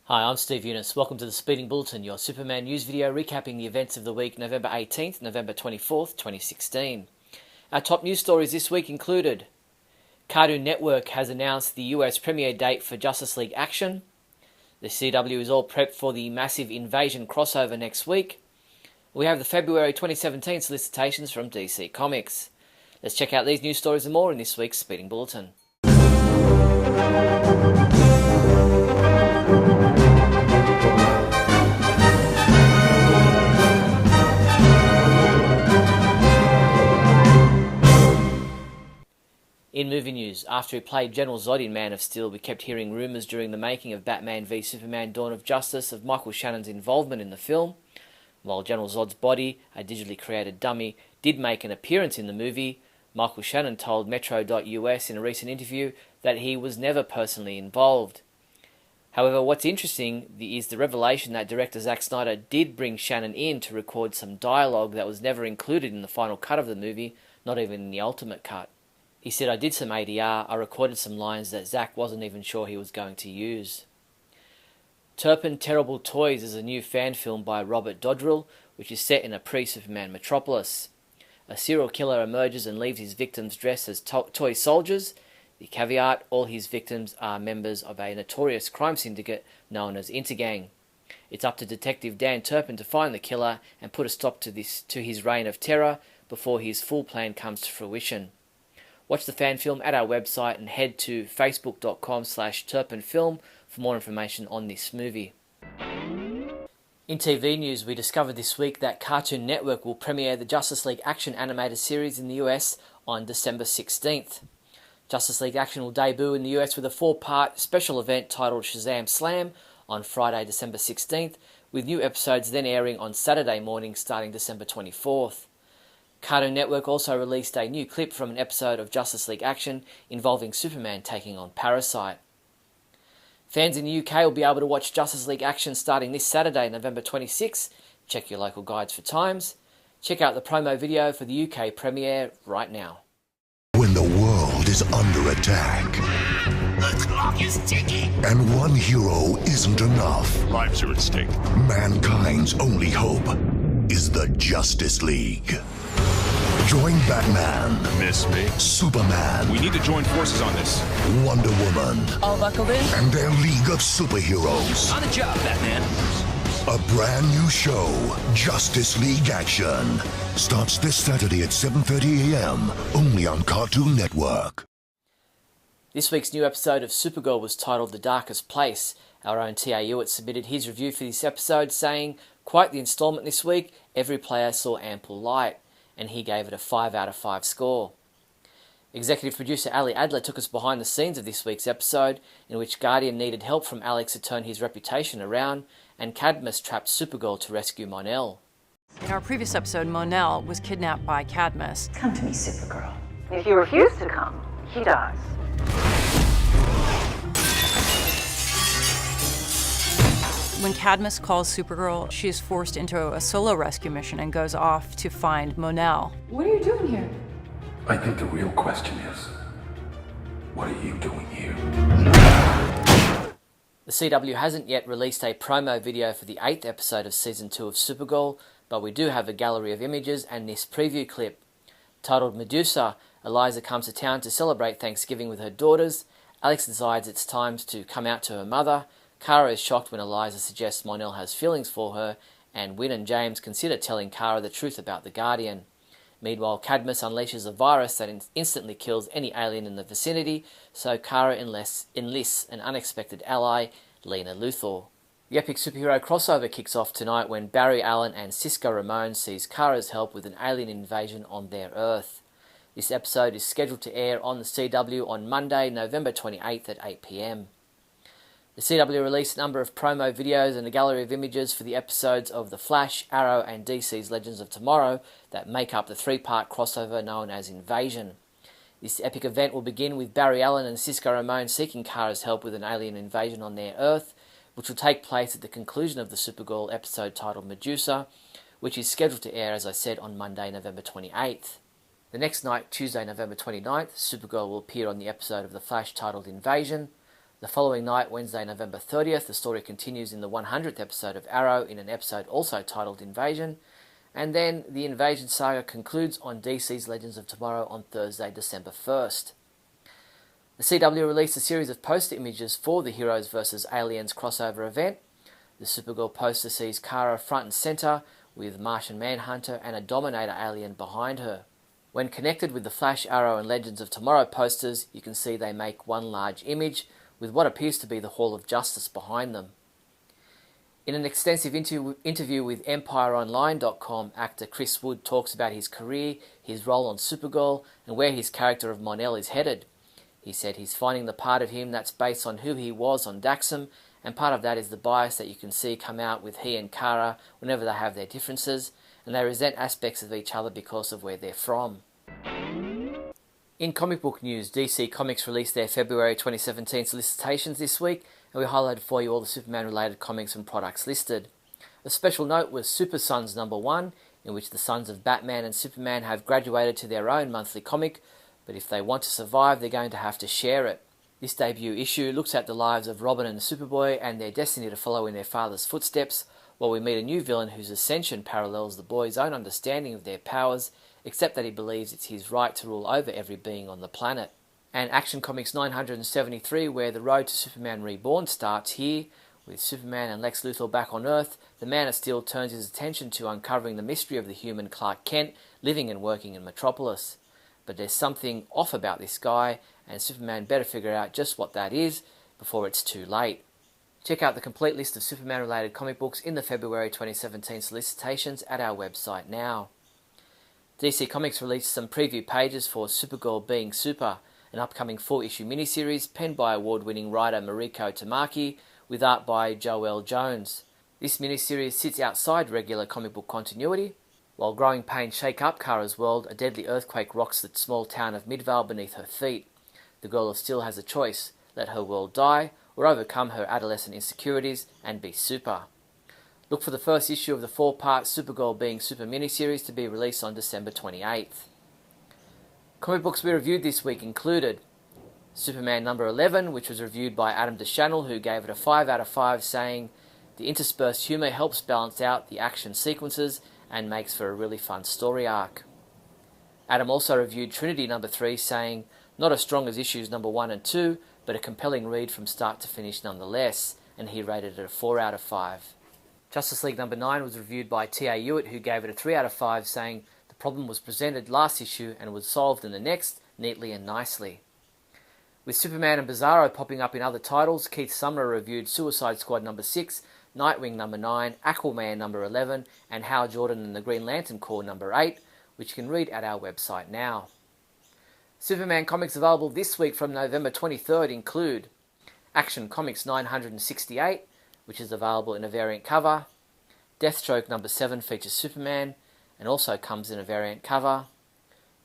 Hi, I'm Steve Younis. Welcome to the Speeding Bulletin, your Superman news video recapping the events of the week, November 18th, November 24th, 2016. Our top news stories this week included: Cartoon Network has announced the US premiere date for Justice League Action. The CW is all prepped for the massive Invasion crossover next week. We have the February 2017 solicitations from DC Comics. Let's check out these news stories and more in this week's Speeding Bulletin. In movie news, after he played General Zod in Man of Steel, we kept hearing rumours during the making of Batman v Superman Dawn of Justice of Michael Shannon's involvement in the film. While General Zod's body, a digitally created dummy, did make an appearance in the movie, Michael Shannon told Metro.us in a recent interview that he was never personally involved. However, what's interesting is the revelation that director Zack Snyder did bring Shannon in to record some dialogue that was never included in the final cut of the movie, not even in the ultimate cut. He said, "I did some ADR, I recorded some lines that Zack wasn't even sure he was going to use." Turpin Terrible Toys is a new fan film by Robert Dodrill, which is set in a pre-Superman metropolis. A serial killer emerges and leaves his victims dressed as toy soldiers. The caveat: all his victims are members of a notorious crime syndicate known as Intergang. It's up to Detective Dan Turpin to find the killer and put a stop to his reign of terror before his full plan comes to fruition. Watch the fan film at our website and head to facebook.com/turpinfilm for more information on this movie. In TV news, we discovered this week that Cartoon Network will premiere the Justice League Action animated series in the US on December 16th. Justice League Action will debut in the US with a 4-part special event titled Shazam Slam on Friday, December 16th, with new episodes then airing on Saturday morning starting December 24th. Cartoon Network also released a new clip from an episode of Justice League Action involving Superman taking on Parasite. Fans in the UK will be able to watch Justice League Action starting this Saturday, November 26th. Check your local guides for times. Check out the promo video for the UK premiere right now. When the world is under attack, the clock is ticking, and one hero isn't enough, lives are at stake. Mankind's only hope is the Justice League. Join Batman. Miss me? Superman. We need to join forces on this. Wonder Woman. All buckled in? And their League of Superheroes. On the job, Batman. A brand new show, Justice League Action, starts this Saturday at 7:30 a.m. only on Cartoon Network. This week's new episode of Supergirl was titled The Darkest Place. Our own T.A. Hewitt submitted his review for this episode, saying, "Quite the installment this week, every player saw ample light," and he gave it a 5 out of 5 score. Executive producer Ali Adler took us behind the scenes of this week's episode, in which Guardian needed help from Alex to turn his reputation around, and Cadmus trapped Supergirl to rescue Mon-El. In our previous episode, Mon-El was kidnapped by Cadmus. Come to me, Supergirl. If you refuse to come, he dies. When Cadmus calls Supergirl, she is forced into a solo rescue mission and goes off to find Mon-El. What are you doing here? I think the real question is, what are you doing here? The CW hasn't yet released a promo video for the 8th episode of Season 2 of Supergirl, but we do have a gallery of images and this preview clip. Titled Medusa, Eliza comes to town to celebrate Thanksgiving with her daughters. Alex decides it's time to come out to her mother. Kara is shocked when Eliza suggests Mon-El has feelings for her, and Wynn and James consider telling Kara the truth about the Guardian. Meanwhile, Cadmus unleashes a virus that instantly kills any alien in the vicinity, so Kara enlists an unexpected ally, Lena Luthor. The epic superhero crossover kicks off tonight when Barry Allen and Cisco Ramon sees Kara's help with an alien invasion on their Earth. This episode is scheduled to air on the CW on Monday, November 28th at 8 p.m. The CW released a number of promo videos and a gallery of images for the episodes of The Flash, Arrow and DC's Legends of Tomorrow that make up the 3-part crossover known as Invasion. This epic event will begin with Barry Allen and Cisco Ramon seeking Kara's help with an alien invasion on their Earth, which will take place at the conclusion of the Supergirl episode titled Medusa, which is scheduled to air, as I said, on Monday, November 28th. The next night, Tuesday, November 29th, Supergirl will appear on the episode of The Flash titled Invasion. The following night, Wednesday, November 30th, the story continues in the 100th episode of Arrow in an episode also titled Invasion, and then the Invasion saga concludes on DC's Legends of Tomorrow on Thursday, December 1st. The CW released a series of poster images for the Heroes vs. Aliens crossover event. The Supergirl poster sees Kara front and centre, with Martian Manhunter and a Dominator alien behind her. When connected with the Flash, Arrow and Legends of Tomorrow posters, you can see they make one large image, with what appears to be the Hall of Justice behind them. In an extensive interview with EmpireOnline.com, actor Chris Wood talks about his career, his role on Supergirl, and where his character of Mon-El is headed. He said he's finding the part of him that's based on who he was on Daxam, and part of that is the bias that you can see come out with he and Kara whenever they have their differences, and they resent aspects of each other because of where they're from. In comic book news, DC Comics released their February 2017 solicitations this week, and we highlighted for you all the Superman-related comics and products listed. A special note was Super Sons #1, in which the sons of Batman and Superman have graduated to their own monthly comic, but if they want to survive, they're going to have to share it. This debut issue looks at the lives of Robin and Superboy and their destiny to follow in their father's footsteps, while we meet a new villain whose ascension parallels the boys' own understanding of their powers, except that he believes it's his right to rule over every being on the planet. And Action Comics 973, where the road to Superman Reborn starts here, with Superman and Lex Luthor back on Earth, the Man of Steel turns his attention to uncovering the mystery of the human Clark Kent living and working in Metropolis. But there's something off about this guy, and Superman better figure out just what that is before it's too late. Check out the complete list of Superman-related comic books in the February 2017 solicitations at our website now. DC Comics released some preview pages for Supergirl Being Super, an upcoming 4-issue miniseries penned by award-winning writer Mariko Tamaki, with art by Joelle Jones. This miniseries sits outside regular comic book continuity. While growing pains shake up Kara's world, a deadly earthquake rocks the small town of Midvale beneath her feet. The Girl of Steel has a choice: let her world die, or overcome her adolescent insecurities and be super. Look for the first issue of the 4-part Supergirl Being Super miniseries to be released on December 28th. Comic books we reviewed this week included Superman number 11, which was reviewed by Adam DeChannel, who gave it a 5 out of 5, saying, "The interspersed humour helps balance out the action sequences and makes for a really fun story arc." Adam also reviewed Trinity number 3, saying, "Not as strong as issues number 1 and 2, but a compelling read from start to finish nonetheless," and he rated it a 4 out of 5. Justice League number 9 was reviewed by T.A. Hewitt, who gave it a 3 out of 5, saying, "The problem was presented last issue and was solved in the next, neatly and nicely." With Superman and Bizarro popping up in other titles, Keith Sumner reviewed Suicide Squad number 6, Nightwing number 9, Aquaman number 11, and Hal Jordan and the Green Lantern Corps number 8, which you can read at our website now. Superman comics available this week from November 23rd include Action Comics 968, which is available in a variant cover. Deathstroke number 7 features Superman and also comes in a variant cover.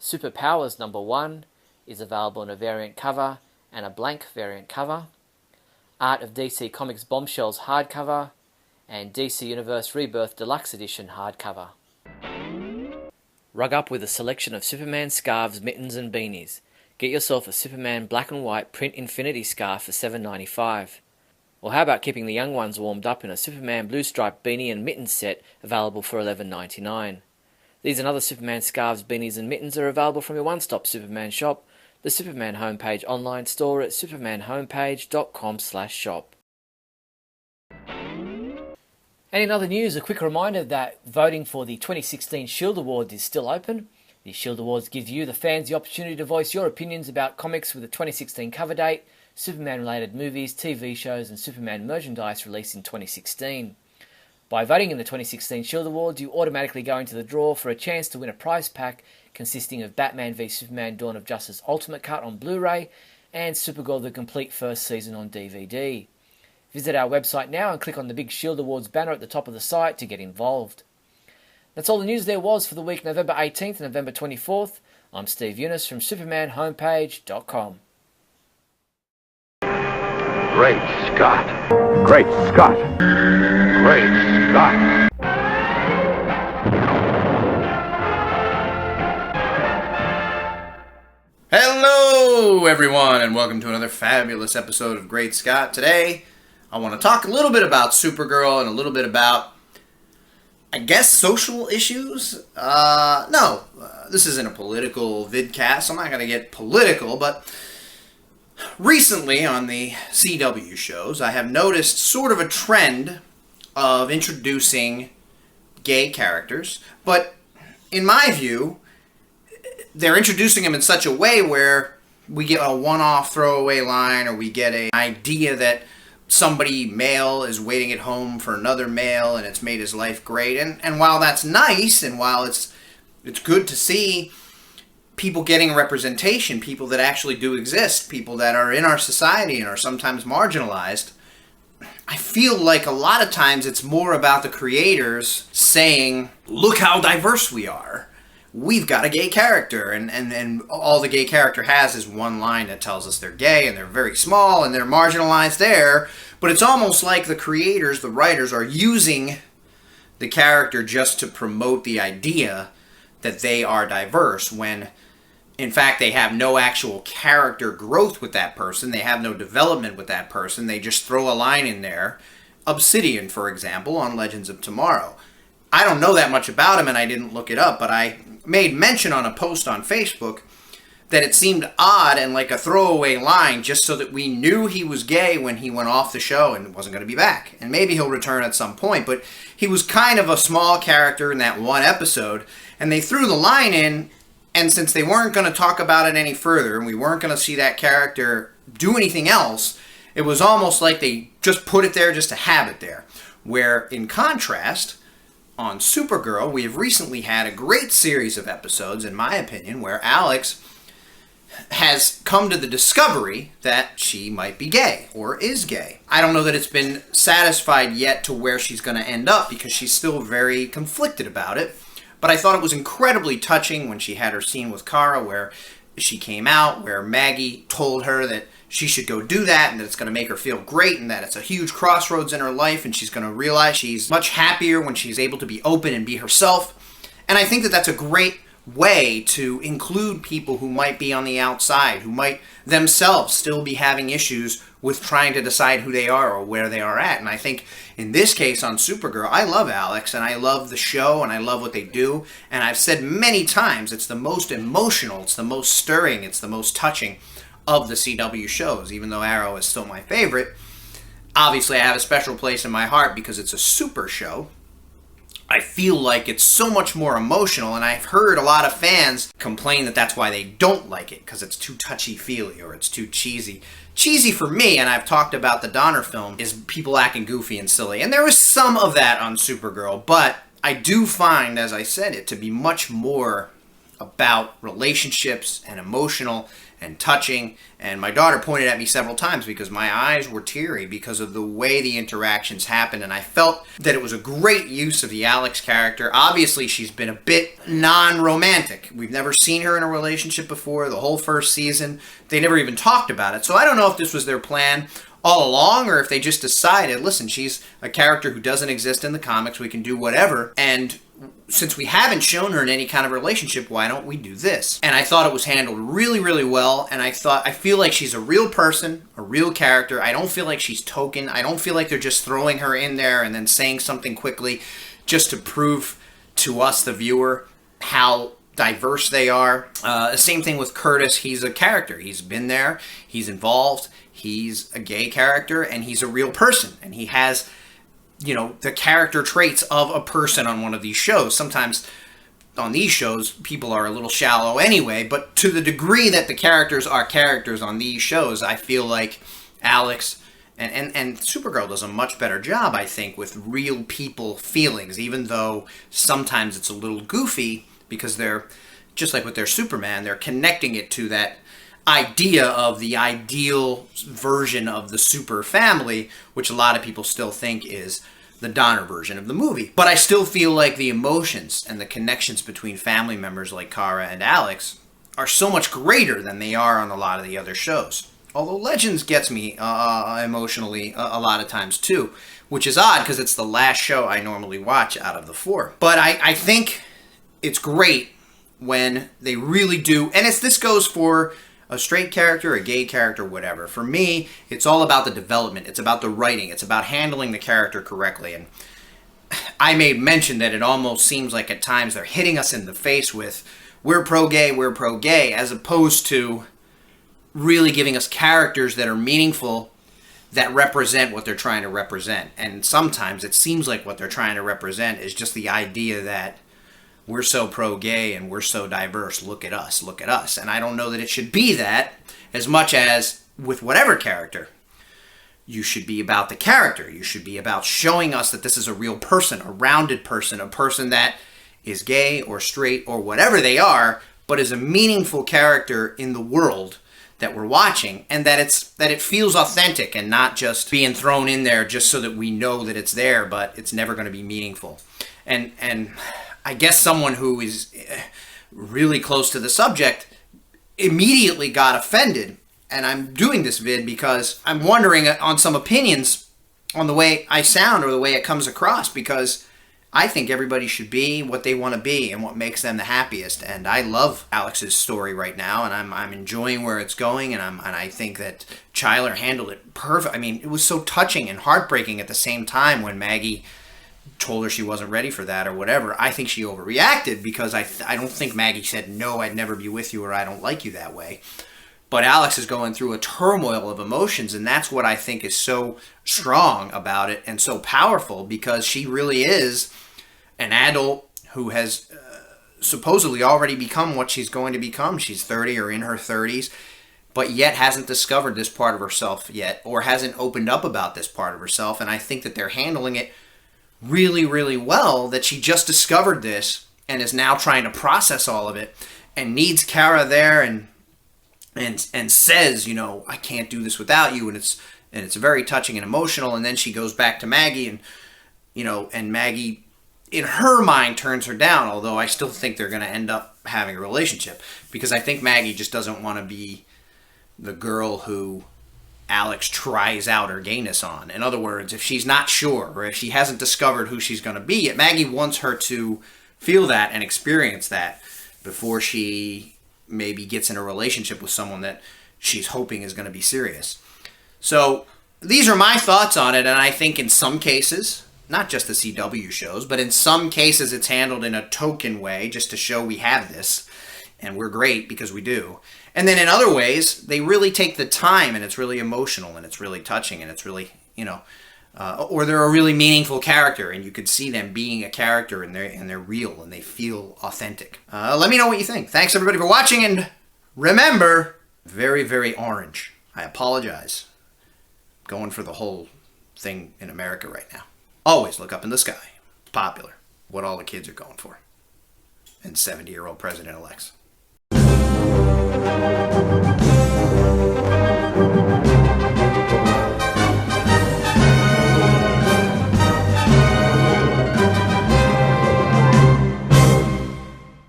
Superpowers number 1 is available in a variant cover and a blank variant cover. Art of DC Comics Bombshells hardcover, and DC Universe Rebirth Deluxe Edition hardcover. Rug up with a selection of Superman scarves, mittens and beanies. Get yourself a Superman black and white print infinity scarf for $7.95. Or how about keeping the young ones warmed up in a Superman blue striped beanie and mittens set available for $11.99. These and other Superman scarves, beanies and mittens are available from your one-stop Superman shop, the Superman Homepage online store at supermanhomepage.com/shop. And in other news, a quick reminder that voting for the 2016 Shield Awards is still open. The Shield Awards gives you, the fans, the opportunity to voice your opinions about comics with a 2016 cover date, Superman-related movies, TV shows and Superman merchandise released in 2016. By voting in the 2016 Shield Awards, you automatically go into the draw for a chance to win a prize pack consisting of Batman v Superman Dawn of Justice Ultimate Cut on Blu-ray and Supergirl the Complete First Season on DVD. Visit our website now and click on the big Shield Awards banner at the top of the site to get involved. That's all the news there was for the week November 18th and November 24th. I'm Steve Younis from supermanhomepage.com. Great Scott. Great Scott. Great Scott. Hello, everyone, and welcome to another fabulous episode of Great Scott. Today, I want to talk a little bit about Supergirl and a little bit about, I guess, social issues? This isn't a political vidcast. I'm not going to get political, but recently on the CW shows, I have noticed sort of a trend of introducing gay characters, but in my view, they're introducing them in such a way where we get a one-off throwaway line, or we get an idea that somebody male is waiting at home for another male and it's made his life great. And while that's nice, and while it's good to see people getting representation, people that actually do exist, people that are in our society and are sometimes marginalized, I feel like a lot of times it's more about the creators saying, look how diverse we are. We've got a gay character, and all the gay character has is one line that tells us they're gay, and they're very small, and they're marginalized there, but it's almost like the creators, the writers, are using the character just to promote the idea that they are diverse, when in fact they have no actual character growth with that person, they have no development with that person, they just throw a line in there. Obsidian, for example, on Legends of Tomorrow. I don't know that much about him, and I didn't look it up, but I made mention on a post on Facebook that it seemed odd and like a throwaway line, just so that we knew he was gay when he went off the show and wasn't going to be back. And maybe he'll return at some point, but he was kind of a small character in that one episode, and they threw the line in, and since they weren't going to talk about it any further, and we weren't going to see that character do anything else, it was almost like they just put it there just to have it there. Where, in contrast, on Supergirl, we have recently had a great series of episodes, in my opinion, where Alex has come to the discovery that she might be gay, or is gay. I don't know that it's been satisfied yet to where she's going to end up, because she's still very conflicted about it, but I thought it was incredibly touching when she had her scene with Kara, where she came out, where Maggie told her that she should go do that, and that it's going to make her feel great, and that it's a huge crossroads in her life, and she's going to realize she's much happier when she's able to be open and be herself. And I think that that's a great way to include people who might be on the outside, who might themselves still be having issues with trying to decide who they are or where they are at. And I think in this case on Supergirl, I love Alex, and I love the show, and I love what they do. And I've said many times, it's the most emotional, it's the most stirring, it's the most touching of the CW shows. Even though Arrow is still my favorite, obviously I have a special place in my heart because it's a super show. I feel like it's so much more emotional, and I've heard a lot of fans complain that that's why they don't like it, because it's too touchy-feely or it's too cheesy. Cheesy for me, and I've talked about the Donner film, is people acting goofy and silly, and there was some of that on Supergirl, but I do find, as I said, it to be much more about relationships and emotional and touching. And my daughter pointed at me several times because my eyes were teary because of the way the interactions happened, and I felt that it was a great use of the Alex character. Obviously, she's been a bit non-romantic. We've never seen her in a relationship before. The whole first season, they never even talked about it. So I don't know if this was their plan all along, or if they just decided, listen, she's a character who doesn't exist in the comics, we can do whatever, and since we haven't shown her in any kind of relationship, why don't we do this? And I thought it was handled really, really well, and I feel like she's a real person, a real character. I don't feel like she's token. I don't feel like they're just throwing her in there and then saying something quickly just to prove to us, the viewer, how diverse they are. Same thing with Curtis. He's a character. He's been there. He's involved. He's a gay character, and he's a real person, and he has, you know, the character traits of a person on one of these shows. Sometimes on these shows, people are a little shallow anyway, but to the degree that the characters are characters on these shows, I feel like Alex and Supergirl does a much better job, I think, with real people feelings, even though sometimes it's a little goofy, because they're, just like with their Superman, they're connecting it to that idea of the ideal version of the super family, which a lot of people still think is the Donner version of the movie. But I still feel like the emotions and the connections between family members like Kara and Alex are so much greater than they are on a lot of the other shows. Although Legends gets me emotionally a lot of times too, which is odd because it's the last show I normally watch out of the four. But I think it's great when they really do, and this goes for a straight character, a gay character, whatever. For me, it's all about the development. It's about the writing. It's about handling the character correctly. And I may mention that it almost seems like at times they're hitting us in the face with, we're pro-gay, as opposed to really giving us characters that are meaningful, that represent what they're trying to represent. And sometimes it seems like what they're trying to represent is just the idea that we're so pro-gay and we're so diverse, look at us, look at us. And I don't know that it should be that, as much as with whatever character. You should be about the character. You should be about showing us that this is a real person, a rounded person, a person that is gay or straight or whatever they are, but is a meaningful character in the world that we're watching, and that it feels authentic and not just being thrown in there just so that we know that it's there, but it's never going to be meaningful. And I guess someone who is really close to the subject immediately got offended. And I'm doing this vid because I'm wondering on some opinions on the way I sound or the way it comes across, because I think everybody should be what they want to be and what makes them the happiest. And I love Alex's story right now, and I'm enjoying where it's going, and I think that Chyler handled it perfect. I mean, it was so touching and heartbreaking at the same time when Maggie told her she wasn't ready for that or whatever. I think she overreacted, because I don't think Maggie said, no, I'd never be with you, or I don't like you that way. But Alex is going through a turmoil of emotions, and that's what I think is so strong about it and so powerful, because she really is an adult who has supposedly already become what she's going to become. She's 30 or in her 30s, but yet hasn't discovered this part of herself yet, or hasn't opened up about this part of herself. And I think that they're handling it really, really well, that she just discovered this and is now trying to process all of it and needs Kara there and says, you know, I can't do this without you. And it's very touching and emotional. And then she goes back to Maggie, and, you know, and Maggie in her mind turns her down, although I still think they're going to end up having a relationship, because I think Maggie just doesn't want to be the girl who Alex tries out her gayness on. In other words, if she's not sure, or if she hasn't discovered who she's going to be yet, Maggie wants her to feel that and experience that before she maybe gets in a relationship with someone that she's hoping is going to be serious. So these are my thoughts on it, and I think in some cases, not just the CW shows, but in some cases it's handled in a token way just to show we have this, and we're great because we do. And then in other ways, they really take the time, and it's really emotional, and it's really touching, and it's really, you know, or they're a really meaningful character, and you could see them being a character, and they're real, and they feel authentic. Let me know what you think. Thanks everybody for watching, and remember, very, very orange. I apologize. Going for the whole thing in America right now. Always look up in the sky. It's popular. What all the kids are going for. And 70-year-old president-elects.